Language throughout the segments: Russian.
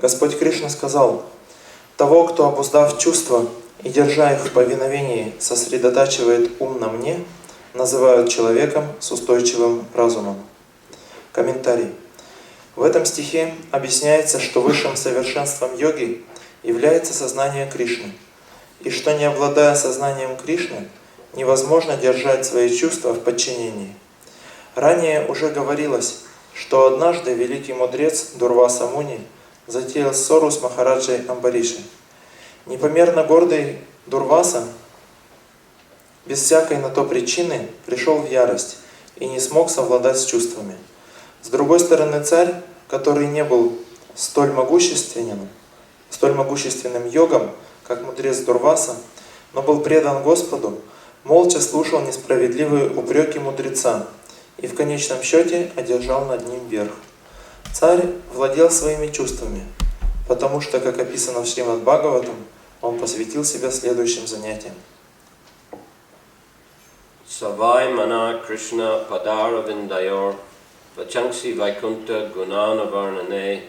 Господь Кришна сказал: «Того, кто, обуздав чувства и держа их в повиновении, сосредотачивает ум на мне, называют человеком с устойчивым разумом». Комментарий. В этом стихе объясняется, что высшим совершенством йоги является сознание Кришны, и что, не обладая сознанием Кришны, невозможно держать свои чувства в подчинении. Ранее уже говорилось, что однажды великий мудрец Дурваса Муни затеял ссору с Махараджей Амбаришей. Непомерно гордый Дурваса без всякой на то причины пришел в ярость и не смог совладать с чувствами. С другой стороны, царь, который не был столь могущественным йогом, как мудрец Дурваса, но был предан Господу, молча слушал несправедливые упреки мудреца и в конечном счете одержал над ним верх. Царь владел своими чувствами, потому что, как описано в Шримад Бхагаватам, он посвятил себя следующим занятиям. Savai mana Krishna padara vindayor vachangsi vaikunta gunana varnane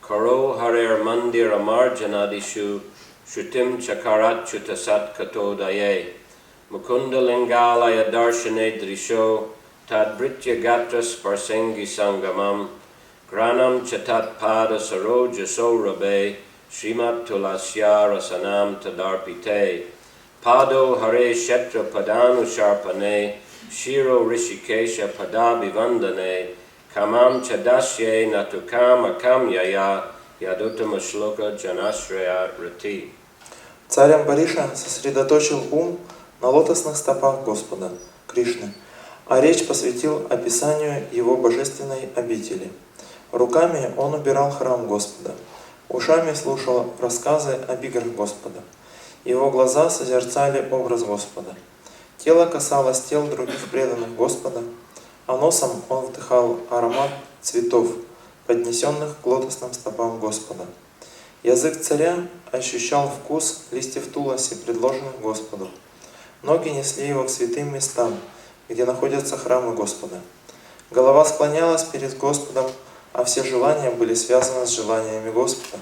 karo harer mandir amarjanadishu shrutim chakarat chutasat katodaye mukunda lingalaya darshane drisho tadbritya gatra sparsengi sangamam granam chatat pada saroja sorabe Srimat Tulasya Rasanam Tadarpite Pado Hare Shetra Padanu Sharpane Shiro Rishikesha Padabhivandane Kamam Chadasye Natukam Akamyaya Yadutama Shloka Janashraya Rati. Царь Амбариша сосредоточил ум на лотосных стопах Господа, Кришны, а речь посвятил описанию его божественной обители. Руками он убирал храм Господа, ушами слушал рассказы об играх Господа. Его глаза созерцали образ Господа. Тело касалось тел других преданных Господа, а носом он вдыхал аромат цветов, поднесенных к лотосным стопам Господа. Язык царя ощущал вкус листьев туласи, предложенных Господу. Ноги несли его к святым местам, где находятся храмы Господа. Голова склонялась перед Господом, а все желания были связаны с желаниями Господа.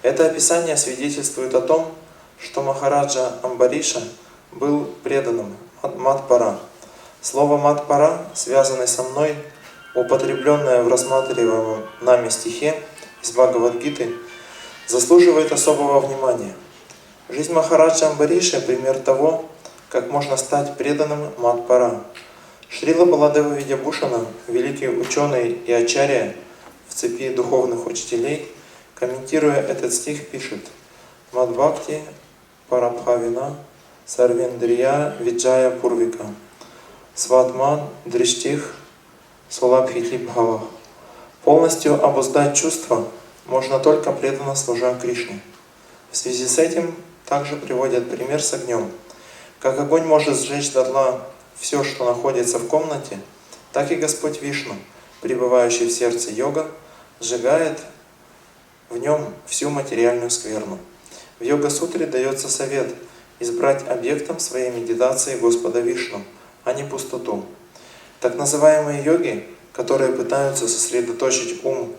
Это описание свидетельствует о том, что Махараджа Амбариша был преданным Мадпара. Слово Мадпара, связанное со мной, употребленное в рассматриваемом нами стихе из Бхагавад-гиты, заслуживает особого внимания. Жизнь Махараджа Амбариши – пример того, как можно стать преданным Мадпара. Шрила Баладева Видьябушана, великий ученый и ачарья в цепи духовных учителей, комментируя этот стих, пишет: «Мадбхакти парабхавина сарвендрия виджая пурвика сватман дриштих сулабхити бхава». Полностью обуздать чувства можно только преданно служа Кришне. В связи с этим также приводят пример с огнем. Как огонь может сжечь дотла все, что находится в комнате, так и Господь Вишну, пребывающий в сердце йога, сжигает в нем всю материальную скверну. В йога-сутре дается совет избрать объектом своей медитации Господа Вишну, а не пустоту. Так называемые йоги, которые пытаются сосредоточить ум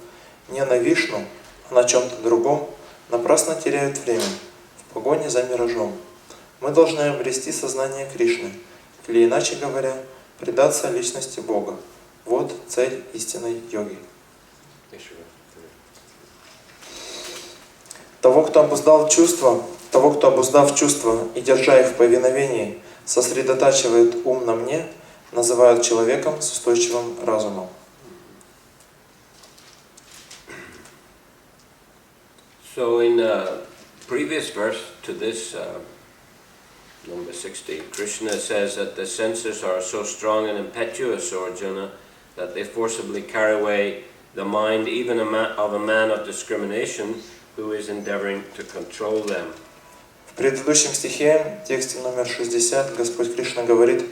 не на Вишну, а на чем-то другом, напрасно теряют время в погоне за миражом. Мы должны обрести сознание Кришны, или иначе говоря, предаться личности Бога. Вот цель истинной йоги. Того, кто обуздав чувства и держа их в повиновении, сосредотачивает ум на мне, называют человеком с устойчивым разумом. So in the previous verse to this, number 60, Krishna says that the senses are so strong and impetuous, O Arjuna, that they forcibly carry away the mind even of a man of discrimination who is endeavoring to control them. В предыдущем стихе, тексте номер 60, Господь Кришна говорит,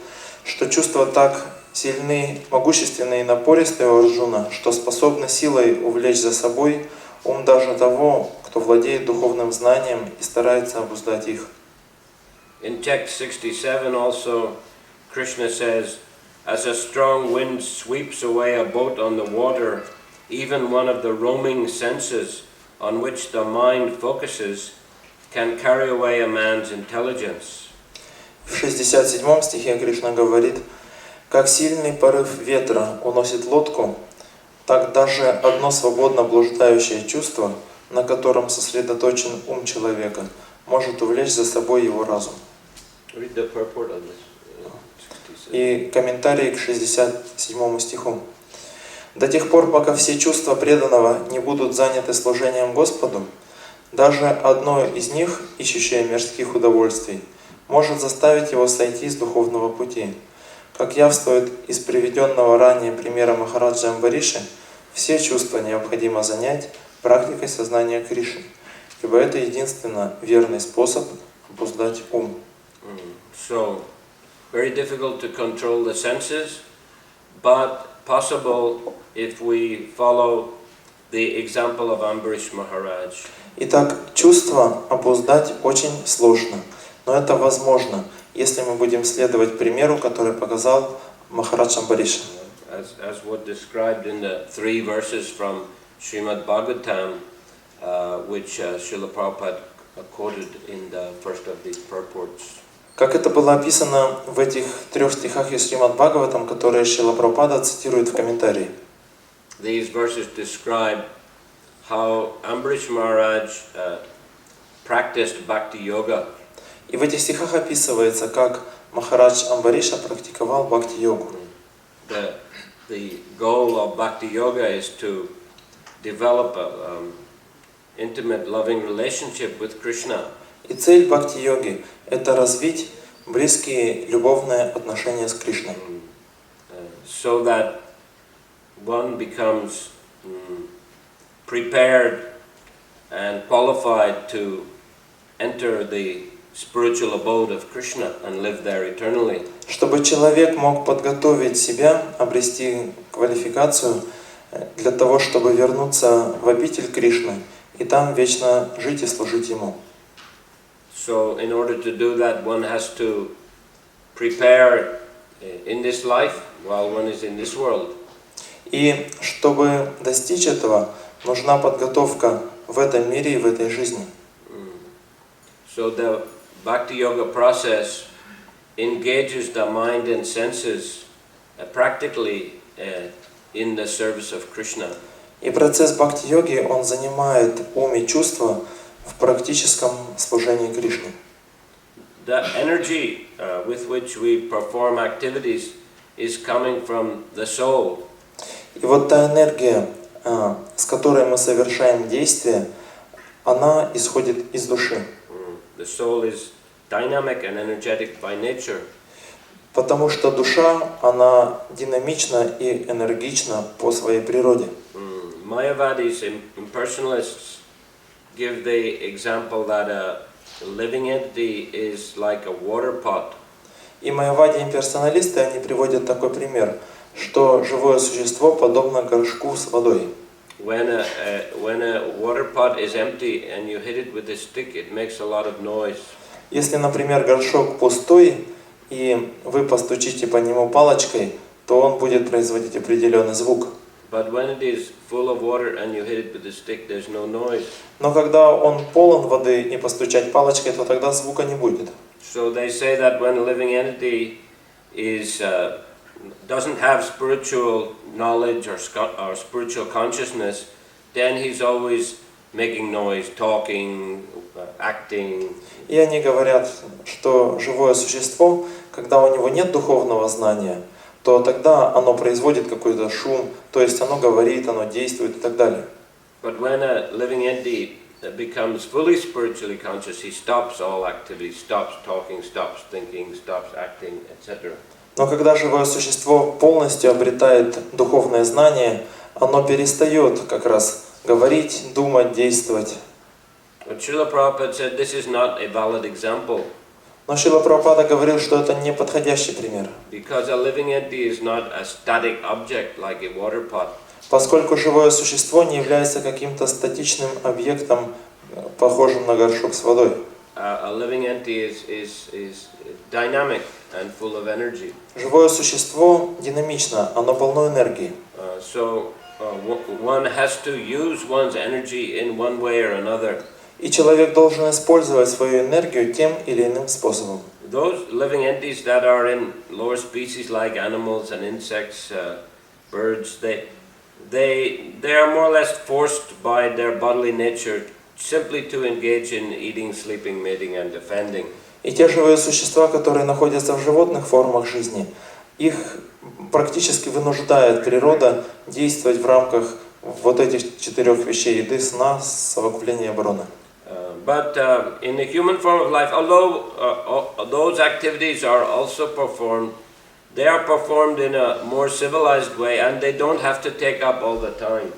что чувства так сильны, могущественны и напористы у Арджуна, что способны силой увлечь за собой ум даже того, кто владеет духовным знанием и старается обуздать их. In text 67 also, Krishna says, as a strong wind sweeps away a boat on the water, even one of the roaming senses on which the mind focuses can carry away a man's intelligence. В 67 стихе Кришна говорит: «Как сильный порыв ветра уносит лодку, так даже одно свободно блуждающее чувство, на котором сосредоточен ум человека, может увлечь за собой его разум». Read the purport of this. И комментарий к 67 стиху. «До тех пор, пока все чувства преданного не будут заняты служением Господу, даже одно из них, ищущее мирских удовольствий, может заставить его сойти с духовного пути. Как явствует из приведенного ранее примера Махараджа Амбариши, все чувства необходимо занять практикой сознания Кришны, ибо это единственно верный способ обуздать ум». So, very difficult to control the senses, but possible if we follow the example of Ambarish Maharaj. Итак, чувства обуздать очень сложно, но это возможно, если мы будем следовать примеру, который показал Махарадж Амбариша. As was described in the 3 verses from Srimad Bhagavatam, which Shrila Prabhupada quoted in the first of these purports. Как это было описано в этих 3 стихах из Шримад Бхагаватам, которые Шрила Прабхупада цитирует в комментарии. These verses describe how Ambarish Maharaj practiced bhakti yoga. И в этих стихах описывается, как Махарадж Амбариша практиковал бхакти-йогу. The goal of bhakti yoga is to develop an intimate, loving relationship with Krishna. И цель бхакти-йоги – это развить близкие любовные отношения с Кришной. So that one becomes prepared and qualified to enter the spiritual abode of Krishna and live there eternally. Чтобы человек мог подготовить себя, обрести квалификацию для того, чтобы вернуться в обитель Кришны и там вечно жить и служить Ему. So in order to do that, one has to prepare in this life while one is in this world. И чтобы достичь этого, нужна подготовка в этом мире и в этой жизни. So the Bhakti Yoga process engages the mind and senses practically in the service of Krishna. И процесс бхакти-йоги, он занимает ум и чувства в практическом служении Кришне. The energy with which we perform activities is coming from the soul. И вот та энергия, с которой мы совершаем действия, она исходит из души. The soul is dynamic and energetic by nature. Потому что душа, она динамична и энергична по своей природе. Mayavadis, impersonalists, give the example that a living entity is like a water pot. И майявади имперсоналисты, они приводят такой пример, что живое существо подобно горшку с водой. When a water pot is empty and you hit it with a stick, it makes a lot of noise. Если, например, горшок пустой, и вы постучите по нему палочкой, то он будет производить определенный звук. But when it is full of water and you hit it with a stick, there's no noise. Но когда он полон воды и постучать палочкой, то тогда звука не будет. So they say that when a living entity doesn't have spiritual knowledge or spiritual consciousness, then he's always making noise, talking, acting. И они говорят, что живое существо, когда у него нет духовного знания, то тогда оно производит какой-то шум, то есть оно говорит, оно действует и так далее. But when a living entity becomes fully spiritually conscious, he stops all activity, stops talking, stops thinking, stops acting, etc. Но когда живое существо полностью обретает духовное знание, оно перестает как раз говорить, думать, действовать. But Srila Prabhupada said this is not a valid example. Но Шрила Прабхупада говорил, что это не подходящий пример. Because a living entity is not a static object like a water pot. Поскольку живое существо не является каким-то статичным объектом, похожим на горшок с водой. A living entity is dynamic and full of energy. Живое существо динамично, оно полно энергии. So one has to use one's energy in one way or another. И человек должен использовать свою энергию тем или иным способом. Those living entities that are in lower species like animals and insects, birds, they are more or less forced by their bodily nature simply to engage in eating, sleeping, mating and defending. И те живые существа, которые находятся в животных формах жизни, их практически вынуждает природа действовать в рамках вот этих 4 вещей: еды, сна, совокупления и обороны. But in the human form of life, although those activities are also performed, they are performed in a more civilized way and they don't have to take up all the time.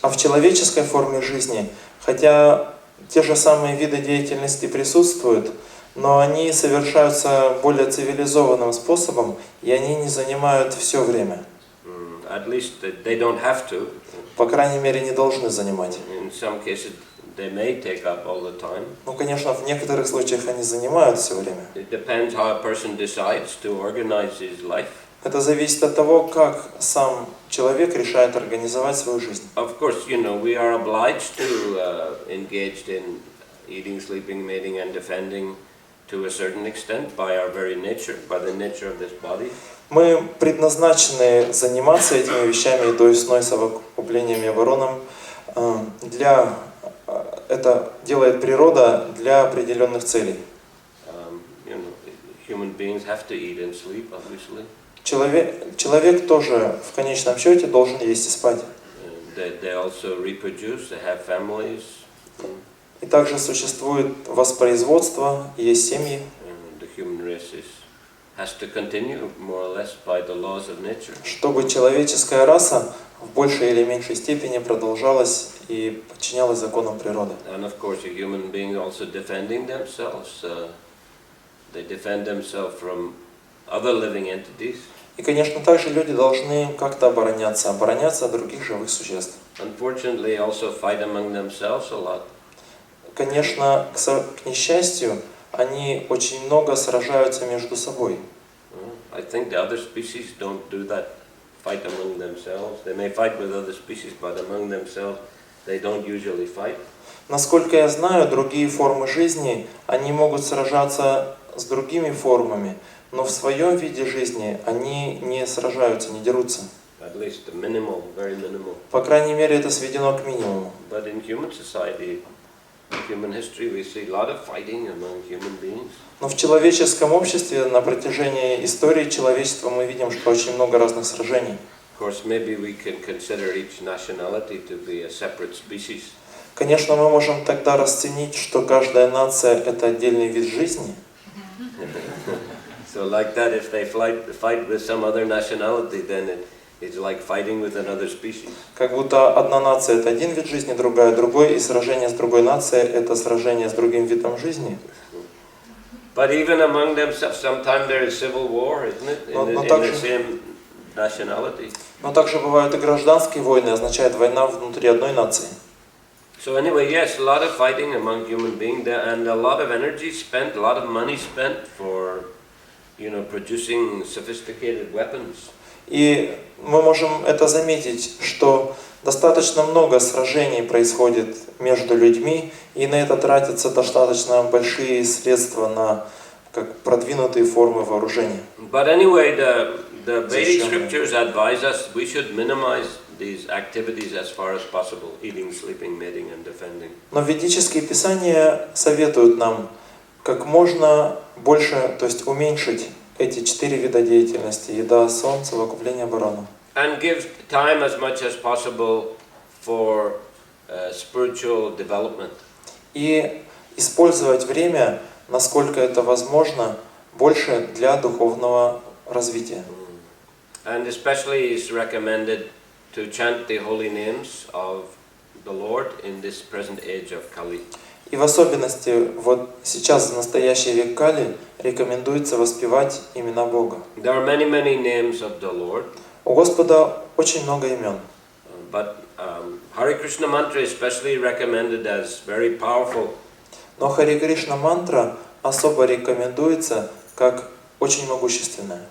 А в человеческой форме жизни, хотя те же самые виды деятельности присутствуют, но они совершаются более цивилизованным способом, и они не занимают все время. At least they don't have to. По крайней мере, не должны занимать. In some cases, they may take up all the time. Ну, конечно, в некоторых случаях они занимают все время. It depends how a person decides to organize his life. Это зависит от того, как сам человек решает организовать свою жизнь. Of course, we are obliged to engage in eating, sleeping, mating, and defending to a certain extent by our very nature, by the nature of this body. Мы предназначены заниматься этими вещами, едой, сной, совокуплением и обороном. Это делает природа для определенных целей. Human beings have to eat and sleep, obviously. Человек тоже в конечном счете должен есть и спать. They also reproduce, they have families. И также существует воспроизводство, есть семьи. The human race has to continue more or less by the laws of nature. Чтобы человеческая раса в большей или меньшей степени продолжалась и подчинялась законам природы. And of course, a human being also defending themselves. They defend themselves from other living entities. И, конечно, также люди должны как-то обороняться от других живых существ. Unfortunately, also fight among themselves a lot. Конечно, к несчастью, они очень много сражаются между собой. I think the other species don't do that, fight among themselves. They may fight with other species, but among themselves they don't usually fight. Насколько я знаю, другие формы жизни, они могут сражаться с другими формами, но в своем виде жизни они не сражаются, не дерутся. At least minimal, very minimal. По крайней мере, это сведено к минимуму. But in human society, in human history, we see a lot of fighting among human beings. Но в человеческом обществе на протяжении истории человечества мы видим, что очень много разных сражений. Of course, maybe we can consider each nationality to be a separate species. Конечно, мы можем тогда расценить, что каждая нация – это отдельный вид жизни. So like that, if they fight with some other nationality, then it's like fighting with another species. Как будто одна нация – это один вид жизни, другая – другой, и сражение с другой нацией – это сражение с другим видом жизни. But even among themselves, sometimes there is civil war, isn't it? In the same nationality. Но также бывают и гражданские войны, означает война внутри одной нации. So anyway, yes, a lot of fighting among human beings, and a lot of energy spent, a lot of money spent for, producing sophisticated weapons. И мы можем это заметить, что достаточно много сражений происходит между людьми, и на это тратятся достаточно большие средства на как продвинутые формы вооружения. But anyway, the Vedic scriptures advise us we should minimize these activities as far as possible: eating, sleeping, mating, and defending. Но ведические писания советуют нам как можно больше, то есть уменьшить эти 4 вида деятельности: еда, сон, совокупление, оборона. And give time as much as possible for spiritual development. И использовать время, насколько это возможно, больше для духовного развития. And especially is recommended to chant the holy names of the Lord in this present age of Kali. И в особенности вот сейчас, в настоящий век Кали, рекомендуется воспевать имена Бога. There are many names of the Lord. У Господа очень много имен. But Hare Krishna mantra is especially recommended as very powerful. Но Харе Кришна мантра особо рекомендуется как очень могущественная.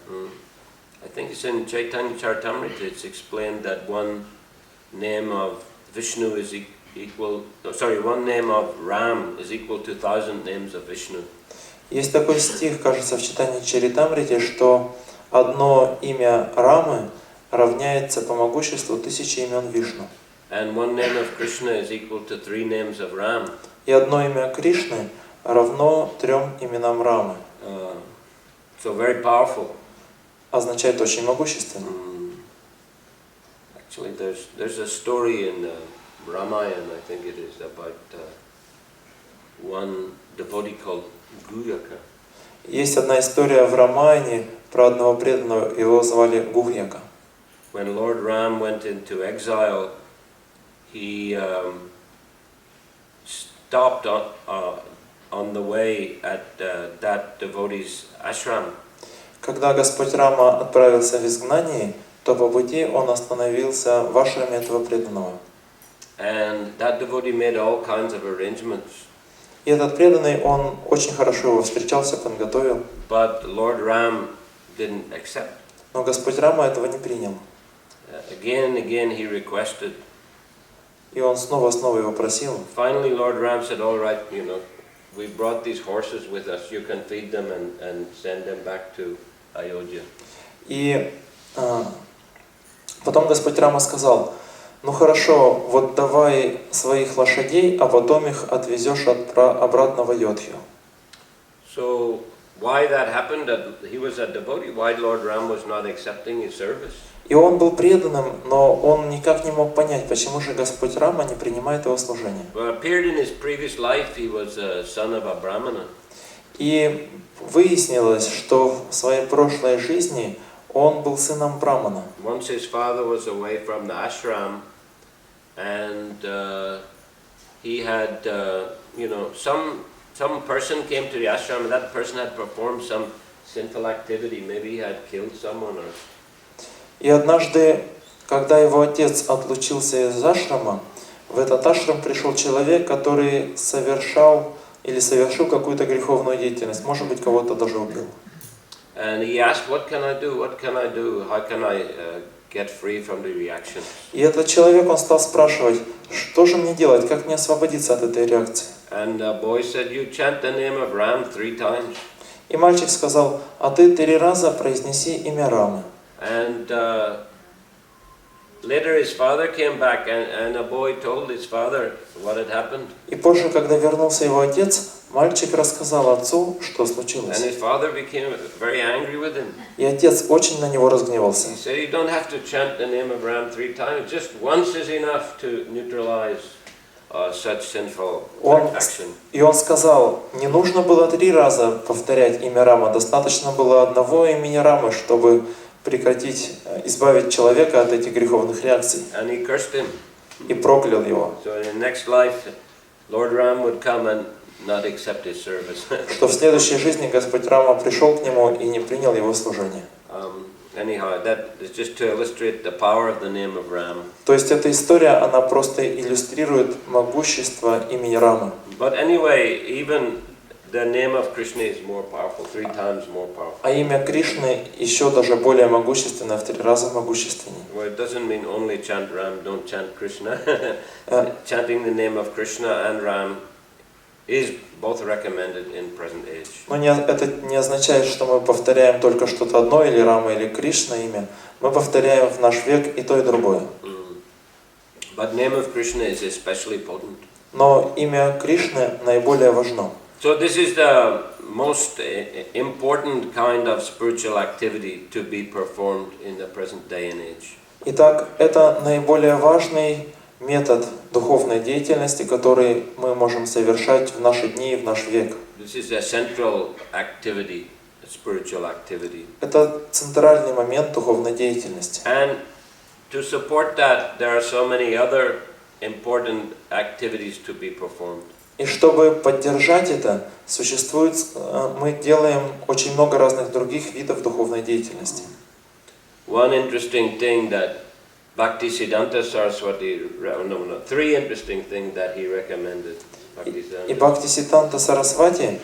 I think it's in Chaitanya Charitamrita. It's explained that one name of Vishnu is equal, one name of Ram is equal to 1,000 names of Vishnu. Есть такой стих, кажется, в читании Чаритамрити, что одно имя Рамы равняется по могуществу 1000 имен Вишну. And one name of Krishna is equal to 3 names of Ram. И одно имя Кришны равно 3 именам Рамы. So very powerful. Означает очень могущественно. Actually, there's a story in Ramayana, I think it is, about one devotee called Guyaka. Есть одна история в Рамаяне про одного преданного, его звали Гухьяка. When Lord Ram went into exile, he stopped on the way at that devotee's ashram. Когда Господь Рама отправился в изгнание, то по пути он остановился в ашраме этого преданного. And that devotee made all kinds of arrangements. И этот преданный, он очень хорошо его встречался, подготовил. But Lord Ram didn't accept. Но Господь Рама этого не принял. Again and again he requested. И он снова его просил. Finally, Lord Ram said, "All right, we brought these horses with us. You can feed them and send them back to Ayodhya." И потом Господь Рама сказал: ну хорошо, вот давай своих лошадей, а потом их отвезешь обратно в Айодхью. So why that happened? That he was a devotee. Why Lord Ram was not accepting his service? И он был преданным, но он никак не мог понять, почему же Господь Рама не принимает его служение. И выяснилось, что в своей прошлой жизни он был сыном брамана. Once his father was away from the ashram, and he had, some person came to the ashram, and that person had performed some sinful activity. Maybe he had killed someone or. И однажды, когда его отец отлучился из ашрама, в этот ашрам пришел человек, который совершил какую-то греховную деятельность, может быть, кого-то даже убил. And he asked, "What can I do? What can I do? How can I get free from the reaction?" И этот человек, он стал спрашивать, что же мне делать, как мне освободиться от этой реакции. And the boy said, "You chant the name of Ram 3 times." И мальчик сказал: а ты 3 раза произнеси имя Рамы. And later his father came back, and the boy told his father what had happened. И позже, когда вернулся его отец, мальчик рассказал отцу, что случилось. And his father became very angry with him. И отец очень на него разгневался. He said, "You don't have to chant the name of Ram 3 times. Just once is enough to neutralize such sinful action." И он сказал: не нужно было 3 раза повторять имя Рама, достаточно было одного имени Рамы, чтобы прекратить, избавить человека от этих греховных реакций. And he cursed him. И проклял его. So in the next life, Lord Ram would come and not accept his service. Что в следующей жизни Господь Рама пришел к нему и не принял его служение. Anyhow, that is just to illustrate the power of the name of Ram. То есть эта история, она просто иллюстрирует могущество имени Рамы. But anyway, even the name of Krishna is more powerful, 3 times more powerful. А имя Кришны еще даже более могущественное, в 3 раза могущественнее. Well, it doesn't mean only chant Ram, don't chant Krishna. Chanting the name of Krishna and Ram is both recommended in present age. Но это не означает, что мы повторяем только что-то одно, или Рама, или Кришна имя. Мы повторяем в наш век и то, и другое. But name of Krishna is especially potent. Но имя Кришны наиболее важно. So this is the most important kind of spiritual activity to be performed in the present day and age. Итак, это наиболее важный метод духовной деятельности, который мы можем совершать в наши дни и в наш век. This is a central activity, a spiritual activity. Это центральный момент духовной деятельности. And to support that, there are so many other important activities to be performed. И чтобы поддержать это, мы делаем очень много разных других видов духовной деятельности. One interesting thing that Bhактиведанта Saraswati, 3 interesting things that he recommended. И Бхактиведанта Сарасвати,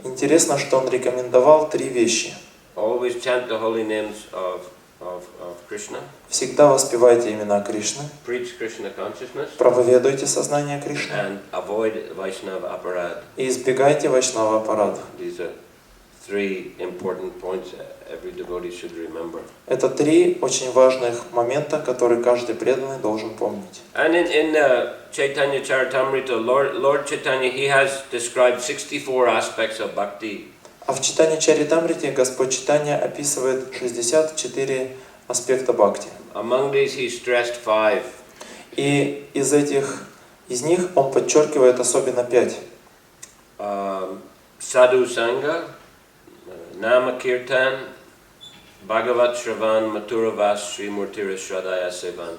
интересно, что он рекомендовал 3 вещи. Always chant the holy names of of Krishna. Всегда воспевайте имена Кришны. Preach Krishna consciousness. Проповедуйте сознание Кришны. And avoid Vaishnava aparad. И избегайте вайшнава аппарата. These are three important points every devotee should remember. Это три очень важных момента, которые каждый преданный должен помнить. And in Chaitanya Charitamrita, Lord Chaitanya, he has described 64 aspects of bhakti. А в читании Чаритамрити Господь Чайтанья описывает 64 аспекта бхакти. Among these he stressed 5. И из них он подчеркивает особенно 5. Sadhu Sangha, Nama Kirtan, Bhagavat Shravan, Mathura Vas, Sri Murtira Shradaya Sevan.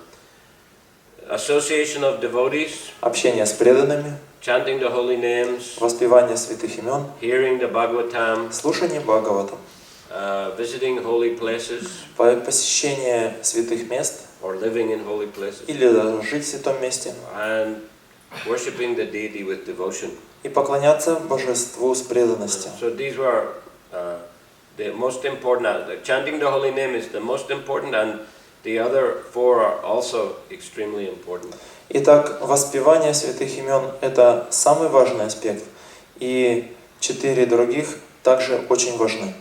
Association of devotees, Общение с преданными, chanting the holy names, воспевание святых имен, hearing the Bhagavatam, слушание Бхагаватам, visiting holy places, посещение святых мест or living in holy places, или даже жить в святом месте, and worshipping the deity with devotion. и поклоняться Божеству с преданностью. So these were the most important. Chanting the holy name is the most important, and the other 4 are also extremely important. Итак, воспевание святых имен – это самый важный аспект, и 4 других также очень важны.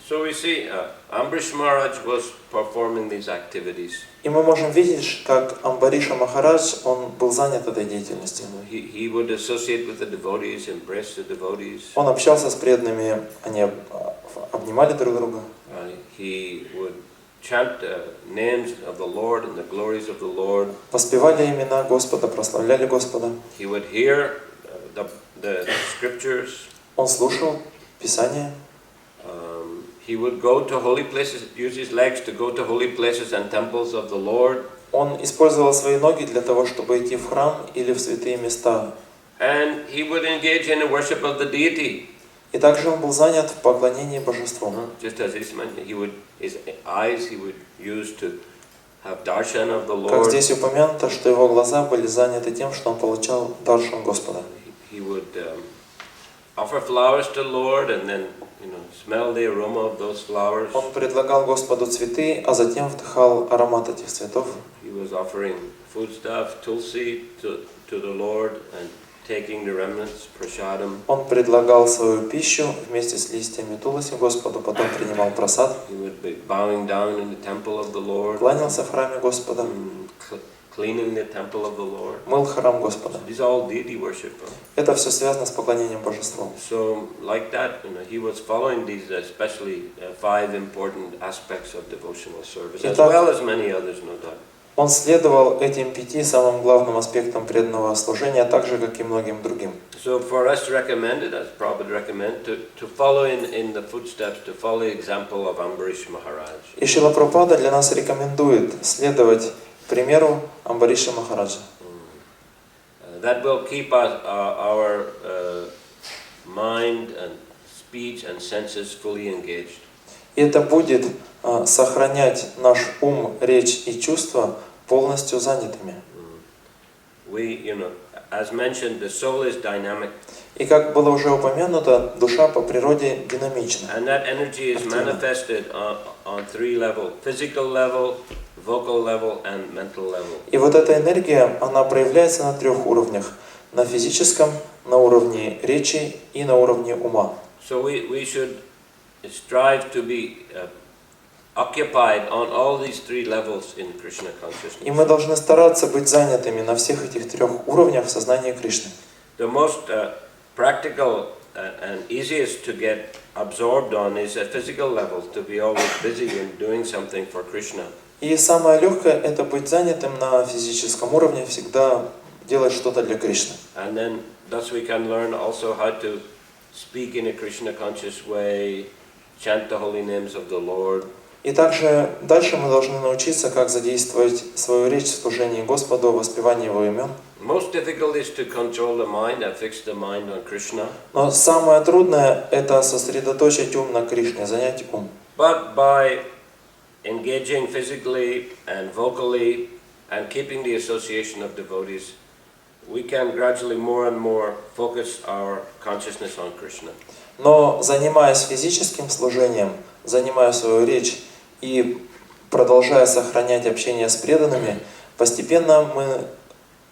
So we see Ambrish Maharaj was performing these activities. И мы можем видеть, как Амбариша Махарадж, он был занят этой деятельностью. He would associate with the devotees, embrace the devotees. Он общался с преданными, они обнимали друг друга. He would chant the names of the Lord and the glories of the Lord. Воспевали имена Господа, прославляли Господа. He would hear the scriptures. Он слушал Писание. He would go to holy places, use his legs to go to holy places and temples of the Lord. Он использовал свои ноги для того, чтобы идти в храм или в святые места. And he would engage in the worship of the deity. И также он был занят в поклонении Божеству. Just as his eyes he would use to have darshan of the Lord. Как здесь упомянуто, что его глаза были заняты тем, что он получал даршан Господа. He would offer flowers to the Lord and then smell the aroma of those flowers. Он предлагал Господу цветы, а затем вдыхал аромат этих цветов. He was offering foodstuff, tulsi, to the Lord and taking the remnants, prasadam. Он предлагал свою пищу вместе с листьями туласи Господу, потом принимал прасад. He would be bowing down in the temple of the Lord. Кланялся в храме Господа. Cleaning the temple of the Lord. Мыл храм Господа. These are all deity worship. Это все связано с поклонением Божеству. So, like that, he was following these, especially 5 important aspects of devotional service, as well as many others, no doubt. Он следовал этим 5 самым главным аспектам преданного служения, так же, как и многим другим. So, for us recommended, as Prabhupada recommend, to follow in the footsteps, to follow the example of Ambarish Maharaj. И Шрила Прабхупада для нас рекомендует следовать примеру Амбариша Махараджа. That will keep our mind and speech and senses fully engaged. И это будет сохранять наш ум, речь и чувства полностью занятыми. As mentioned, the soul is dynamic. И как было уже упомянуто, душа по природе динамична. And that energy is manifested on 3 levels: physical level, vocal level, and mental level. И вот эта энергия, она проявляется на 3 уровнях: на физическом, на уровне речи и на уровне ума. So we should strive to be occupied on all these 3 levels in Krishna consciousness. И мы должны стараться быть занятыми на всех этих 3 уровнях в сознании Кришны. The most practical and easiest to get absorbed on is at physical levels, to be always busy in doing something for Krishna. И самое легкое – это быть занятым на физическом уровне, всегда делать что-то для Кришны. And then thus we can learn also how to speak in a Krishna conscious way, chant the holy names of the Lord. И также дальше мы должны научиться, как задействовать свою речь в служении Господу, воспевании Его имен. Most difficult is to control the mind and fix the mind on Krishna. Но самое трудное – это сосредоточить ум на Кришне, занять ум. But by engaging physically and vocally and keeping the association of devotees, we can gradually more and more focus our consciousness on Krishna. Но занимаясь физическим служением, занимая свою речь и продолжая сохранять общение с преданными, постепенно мы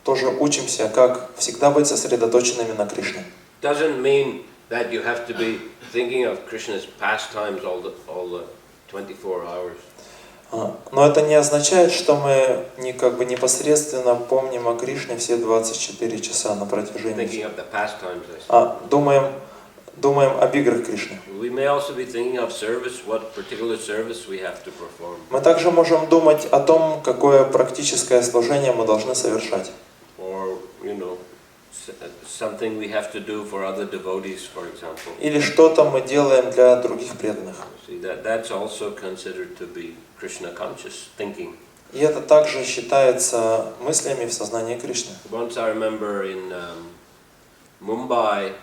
тоже учимся, как всегда быть сосредоточенными на Кришне. Doesn't mean that you have to be thinking of Krishna's pastimes all the 24 hours. Но это не означает, что мы непосредственно помним о Кришне все 24 часа на протяжении. Thinking of the pastimes. Думаем об играх Кришны. We may also be thinking of service, what particular service we have to perform. Мы также можем думать о том, какое практическое служение мы должны совершать. Or, something we have to do for other devotees, for example. Или что-то мы делаем для других преданных. See, that's also considered to be Krishna conscious thinking. И это также считается мыслями в сознании Кришны. Once I remember in Mumbai,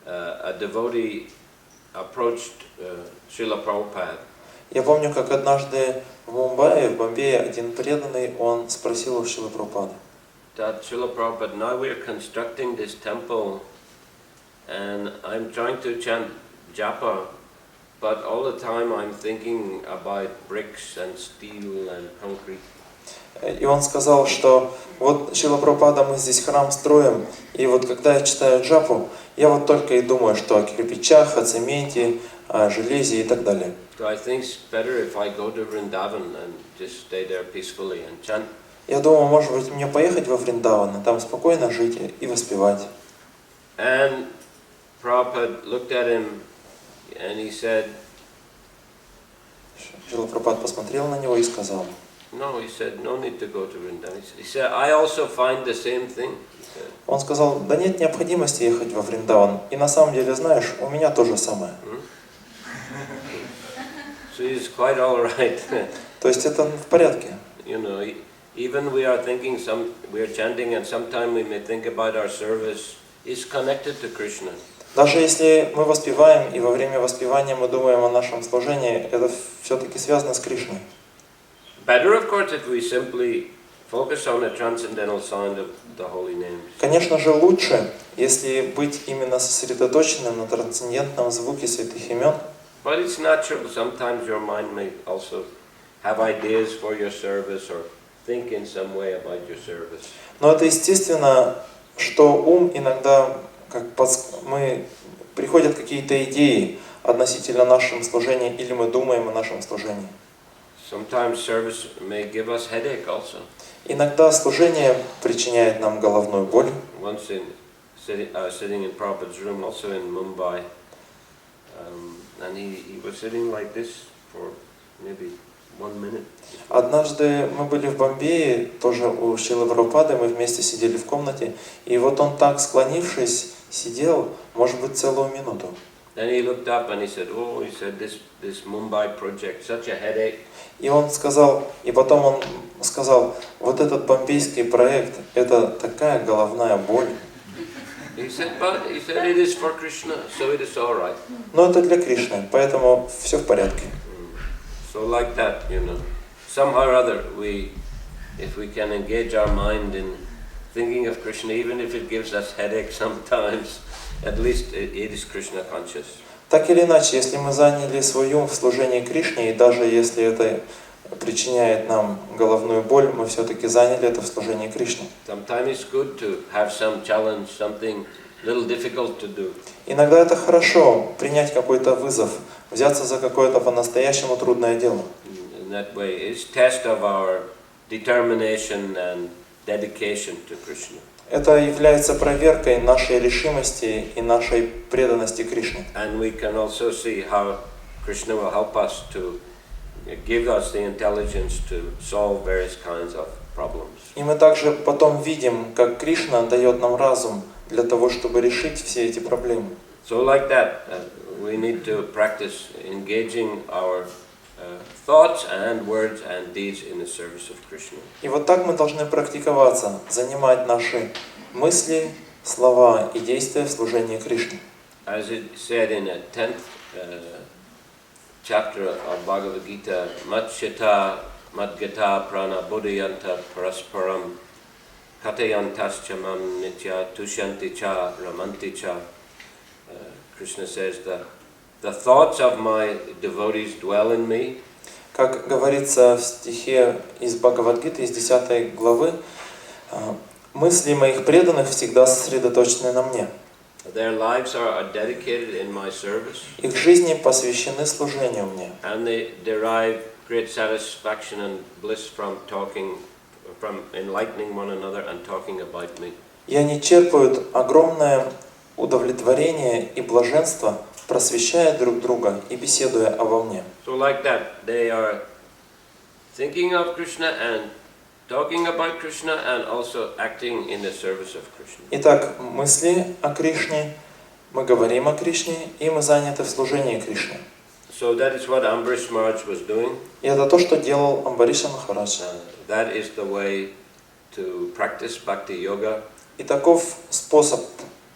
a devotee approached Шриле Прабхупаде. Я помню, как однажды в Бомбее, один преданный, он спросил у Шрилы Прабхупады. That Шрила Prabhupada, now we are constructing this temple, and I'm trying to chant japa, but all the time I'm thinking about bricks and steel and concrete. И он сказал, что вот, Шрила Прабхупада, мы здесь храм строим, и вот когда я читаю джапу, я вот только и думаю, что о кирпичах, о цементе, о железе и так далее. So I think it's better if I go to Vrindavan and just stay there peacefully and chant. Я думаю, может быть, мне поехать во Вриндаван, и там спокойно жить и воспевать. And Prabhupada looked at him and he said, Шрила Прабхупада посмотрел на него и сказал, no, he said, no need to go to Vrindavan. He said, I also find the same thing. Он сказал, да нет необходимости ехать во Вриндаван. И на самом деле, знаешь, у меня то же самое. So he's quite all right. То есть это в порядке. Even we are thinking, we are chanting, and sometimes we may think about our service is connected to Krishna. Даже если мы воспеваем, и во время воспевания мы думаем о нашем служении, это все-таки связано с Кришной. Better, of course, if we simply focus on the transcendental sound of the holy names. Конечно же, лучше, если быть именно сосредоточенным на трансцендентном звуке святых имен. But it's natural. Sometimes your mind may also have ideas for your service or think in some way about your service. Но это естественно, что ум иногда, приходят какие-то идеи относительно нашего служения, или мы думаем о нашем служении. Sometimes service may give us headache also. Иногда служение причиняет нам головную боль. Once sitting in Prabhupada's room, also in Mumbai, and he was sitting like this for maybe 1 minute. Однажды мы были в Бомбее, тоже у Шрилы Прабхупады, мы вместе сидели в комнате, и вот он так, склонившись, сидел, может быть, целую минуту. Then he looked up and he said, "Oh, he said this Mumbai project, such a headache." И потом он сказал, вот этот бомбейский проект, это такая головная боль. He said, it is for Krishna, so it is all right. Но это для Кришны, поэтому все в порядке. So like that, somehow or other, if we can engage our mind in thinking of Krishna, even if it gives us headache sometimes, at least it is Krishna conscious. Так или иначе, если мы заняли свой ум в служении Кришне, и даже если это причиняет нам головную боль, мы все-таки заняли это в служении Кришне. Sometimes it's good to have some challenge, something little difficult to do. Иногда это хорошо, принять какой-то вызов, взяться за какое-то по-настоящему трудное дело. In that way, it's test of our determination and dedication to Krishna. Это является проверкой нашей решимости и нашей преданности Кришне. And we can also see how Krishna will help us to give us the intelligence to solve various kinds of problems. И мы также потом видим, как Кришна дает нам разум для того, чтобы решить все эти проблемы. So like that, we need to practice engaging our thoughts and words and deeds in the service of Krishna. И вот так мы должны практиковаться, занимать наши мысли, слова и действия в служении Кришне. As it said in the 10th chapter of Bhagavad Gita, Matchita Madgata Prana Bodhiyanta Parasparam Katayantascha Mam Nitya Tushanti Cha Ramanti Cha. Krishna says that the thoughts of my devotees dwell in me. Как говорится в стихе из Бхагавад-гиты, из 10 главы, мысли моих преданных всегда сосредоточены на мне. Their lives are dedicated in my service. Их жизни посвящены служению мне. And they derive great satisfaction and bliss from enlightening one another and talking about me. И они черпают огромное удовлетворение и блаженство, просвещая друг друга и беседуя обо мне. So like that, they are thinking of Krishna and talking about Krishna and also acting in the service of Krishna. Итак, мысли о Кришне, мы говорим о Кришне, и мы заняты в служении Кришне. So that is what Ambarish Maharaj was doing. И это то, что делал Амбариша Махарадж. That is the way to practice bhakti yoga. И таков способ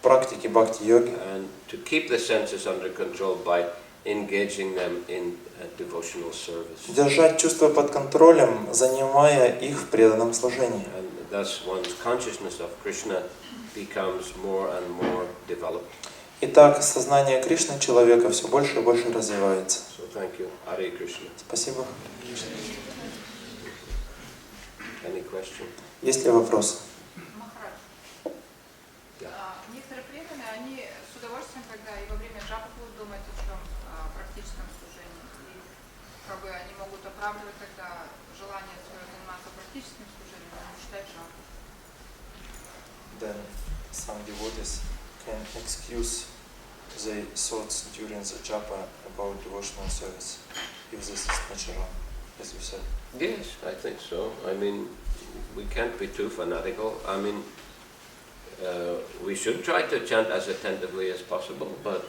практики бхакти-йоги. And to keep the senses under control by engaging them in devotional service. Держать чувства под контролем, занимая их в преданном служении. And thus one's consciousness of Krishna becomes more and more developed. Итак, сознание Кришны человека все больше и больше развивается. So thank you. Hare Krishna. Спасибо. Any question? Есть ли вопросы? Некоторые преданные, они с удовольствием, когда и во время джапы будут думать о чем практическом служении. И как бы они могут оправдывать тогда желание свое заниматься практическим служением, а не читать джапу. Then some devotees can excuse their thoughts during the japa about devotional service, if this is natural, as you said. Yes, I think so. I mean, we can't be too fanatical. I mean, we should try to chant as attentively as possible, but,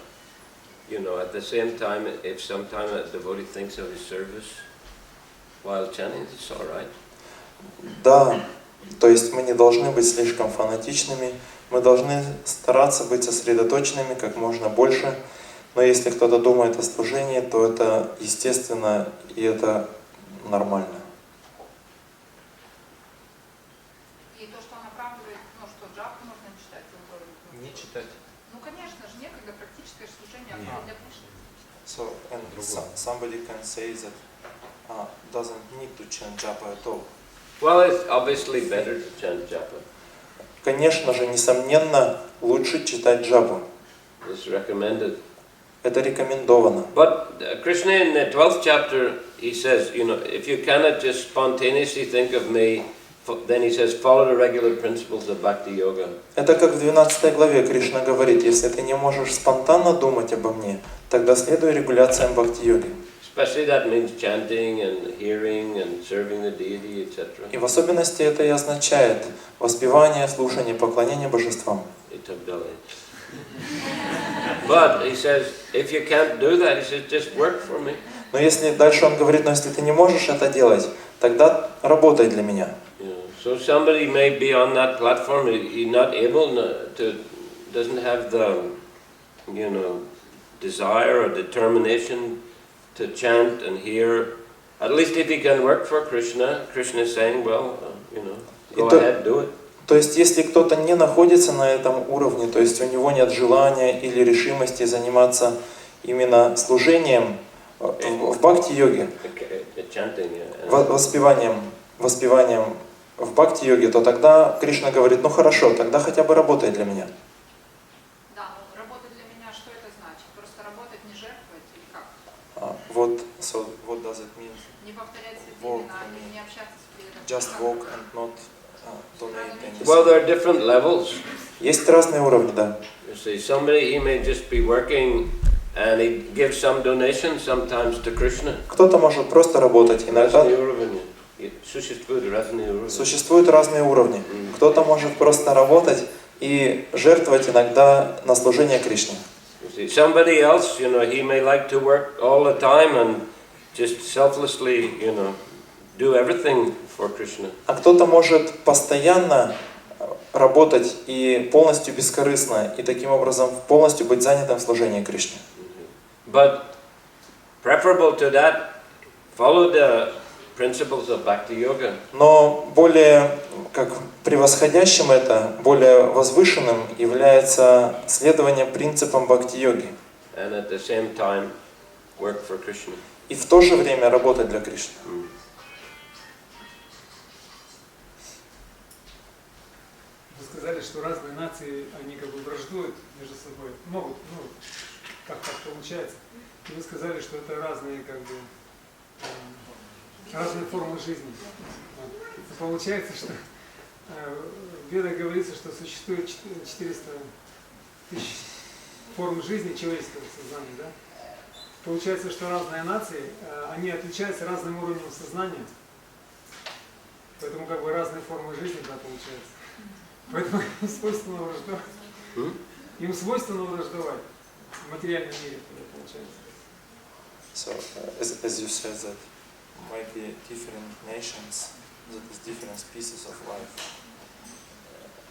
you know, at the same time, if sometime a devotee thinks of his service while chanting, it's all right. Да, то есть мы не должны быть слишком фанатичными, мы должны стараться быть сосредоточенными как можно больше, но если кто-то думает о служении, то это естественно и это нормально. И то, что он оправдывает, ну, что джапу можно не читать, Не читать. ну, конечно же, некогда практическое служение для Кришны. So, and somebody can say that doesn't need to chant japa at all. Well, it's obviously better to chant japa. Конечно же, несомненно, лучше читать джапу. It's recommended. Это рекомендовано. But Krishna in the 12th chapter, he says, you know, if you cannot just spontaneously think of me, then he says, follow the regular principles of bhakti yoga. Это как в 12 главе Кришна говорит, если ты не можешь спонтанно думать обо мне, тогда следуй регуляциям бхакти-йоги. Especially that means chanting and hearing and serving the deity, etc. И в особенности это и означает воспевание, слушание, поклонение божествам. But he says, if you can't do that, he says, just work for me. Но если дальше он говорит, но если ты не можешь это делать, тогда работай для меня. So somebody may be on that platform, he's not able to, doesn't have the, you know, desire or determination to chant and hear. At least if he can work for Krishna, Krishna is saying, well, you know, go ahead, do it. То есть, если кто-то не находится на этом уровне, то есть у него нет желания или решимости заниматься именно служением в бхакти-йоге, воспеванием в бхакти-йоге, то тогда Кришна говорит, ну хорошо, тогда хотя бы работай для меня. Да, но работать для меня, что это значит? Просто работать, не жертвовать или как? Вот, so what does it mean? Не повторять святые имена, не общаться с преданными. Just walk and not donate anything. Well, there are different levels. Есть разные уровни, да. You see, somebody, he may just be working and he gives some donation sometimes to Krishna. Кто-то может просто работать, иногда существуют разные уровни. Кто-то может просто работать и жертвовать иногда на служение Кришне. Somebody else, you know, he may like to work all the time and just selflessly, you know, do everything for Krishna. А кто-то может постоянно работать и полностью бескорыстно, и таким образом полностью быть занятым в служении Кришне. But preferable to that, follow the principles of bhakti yoga. Но более как превосходящим это, более возвышенным является следование принципам бхакти-йоги. And at the same time, work for Krishna. и в то же время работать для Кришны. Вы сказали, что разные нации, они как бы враждуют между собой, могут, как так получается. И вы сказали, что это разные как бы разные формы жизни. Вот. Получается, что в Ведах говорится, что существует 400 тысяч форм жизни человеческого сознания, да? Получается, что разные нации, они отличаются разным уровнем сознания. Поэтому как бы разные формы жизни, да, получается. Поэтому им свойственно враждовать. Им свойственно враждовать в материальном мире, получается. So, as you said that might be different nations, that is different species of life.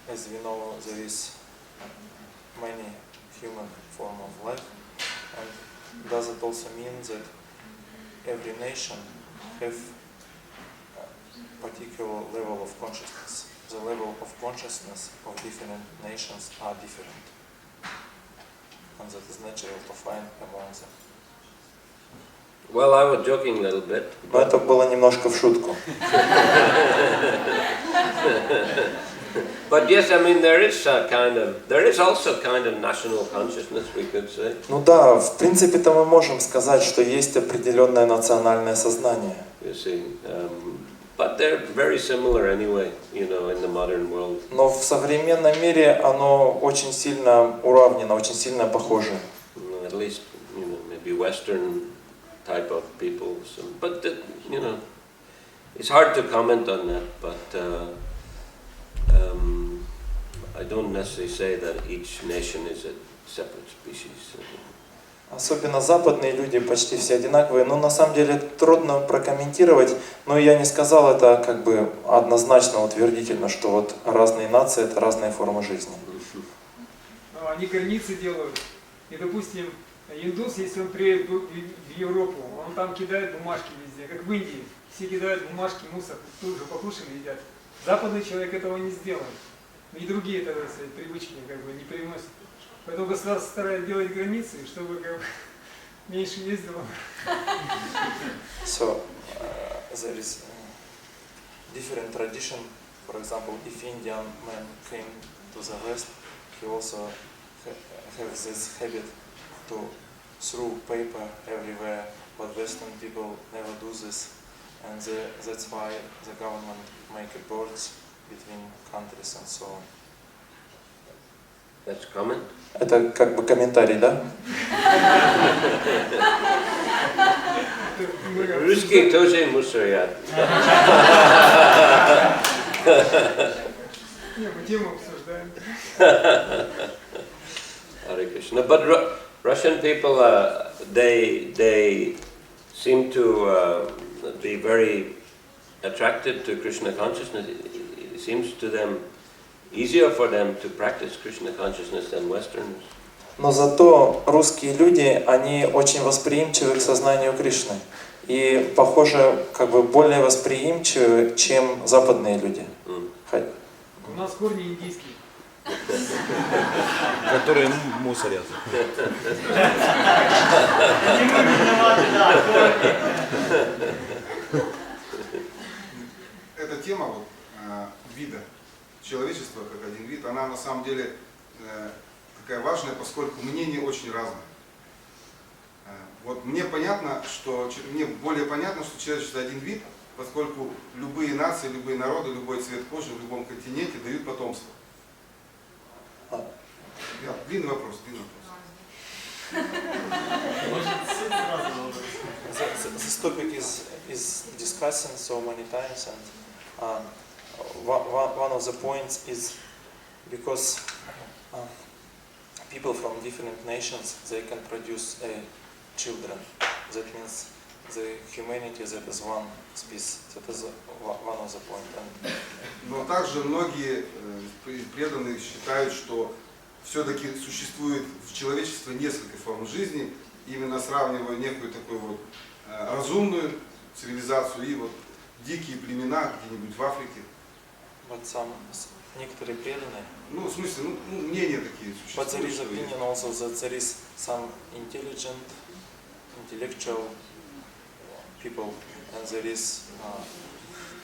As we know, there is many human form of life, and does it also mean that every nation have a particular level of consciousness? The level of consciousness of different nations are different, and that is natural to find among them. Well, I was joking a little bit. Но это было немножко в шутку. But yes, I mean there is also kind of national consciousness, we could say. Ну да, в принципе-то мы можем сказать, что есть определенное национальное сознание. You see, but they're very similar anyway, you know, in the modern world. Но в современном мире оно очень сильно уравнено, очень сильно похоже. At least, you know, maybe Western type of people. So, but you know, it's hard to comment on that. But I don't necessarily say that each nation is a separate species. Особенно западные люди почти все одинаковые, но на самом деле трудно прокомментировать, но я не сказал это как бы однозначно, утвердительно, что вот разные нации это разные формы жизни. Они границы делают, и допустим, индус, если он приедет в Европу, он там кидает бумажки везде, как в Индии, все кидают бумажки, мусор, тут же покушали и едят. Западный человек этого не сделает, и другие, так сказать, привычки как бы не переносят. Поэтому государство старается делать границы, чтобы как бы меньше ездило. So, there is different tradition. For example, if Indian man came to the West, he also have this habit to throw paper everywhere, but Western people never do this, and that's why the government make a borders between countries and so on. That's comment. Это как бы комментарий, да? Русские тоже мусорят. Не, мы тему обсуждаем. Hare Krishna. But Russian people, they seem to be very attracted to Krishna consciousness. It seems to them easier for them to practice Krishna consciousness than Westerners. Но зато русские люди, они очень восприимчивы к сознанию Кришны. И, похоже, как бы более восприимчивы, чем западные люди. У нас корни индийские. Которые мусорят. Эта тема вот, вида человечества как один вид, она на самом деле такая важная, поскольку мнения очень разные. Вот мне более понятно, что человечество один вид, поскольку любые нации, любые народы, любой цвет кожи в любом континенте дают потомство. Длинный вопрос. This topic is discussed so many times, and one of the points is because people from different nations, they can produce children. That means the humanity that is one species. That is one of the points. Но также многие преданные считают, что все-таки существует в человечестве несколько форм жизни, именно сравнивая некую такую вот разумную цивилизацию и вот дикие племена где-нибудь в Африке. But некоторые преданные. Ну, в смысле, мнения такие существуют. But there is opinion also that there is some intellectual people, and there is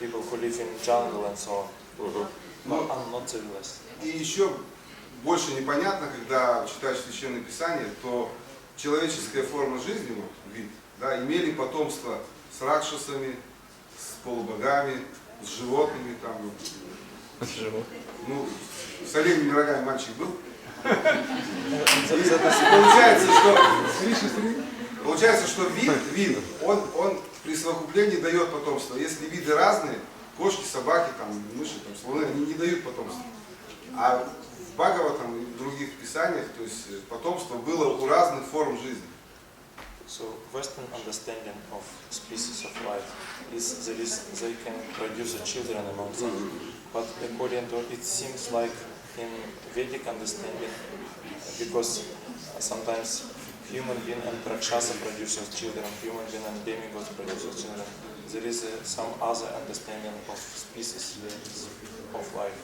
people who live in jungle and so on. But I'm not civilized. И еще больше непонятно, когда читаешь Священное Писание, то человеческая форма жизни, вот, вид, да, имели потомство с ракшасами, с полубогами, с животными, там, ну, с оленями рогами мальчик был. Получается, что вид, он при совокуплении дает потомство. Если виды разные, кошки, собаки, там, мыши, там, слоны, они не дают потомства. А в Бхагаватам и в других писаниях, то есть потомство было у разных форм жизни. So Western understanding of species of life is they can produce children among them, but according to it seems like in Vedic understanding, because sometimes human being and Rakshasa produces children, human being and demigods produces children. There is some other understanding of species of life.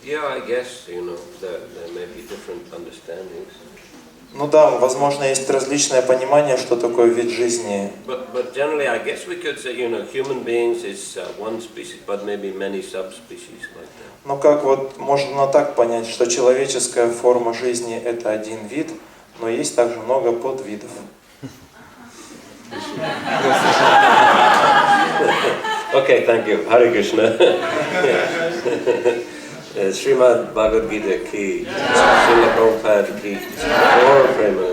Yeah, I guess, there may be different understandings. Ну да, возможно, есть различное понимание, что такое вид жизни. But generally, I guess we could say, human beings is one species, but maybe many subspecies like that. Но как вот можно так понять, что человеческая форма жизни это один вид, но есть также много подвидов. Okay, thank you. Hare Krishna. Srimad Bhagavad Gita ki, Shrila Prabhupada ki, or Prema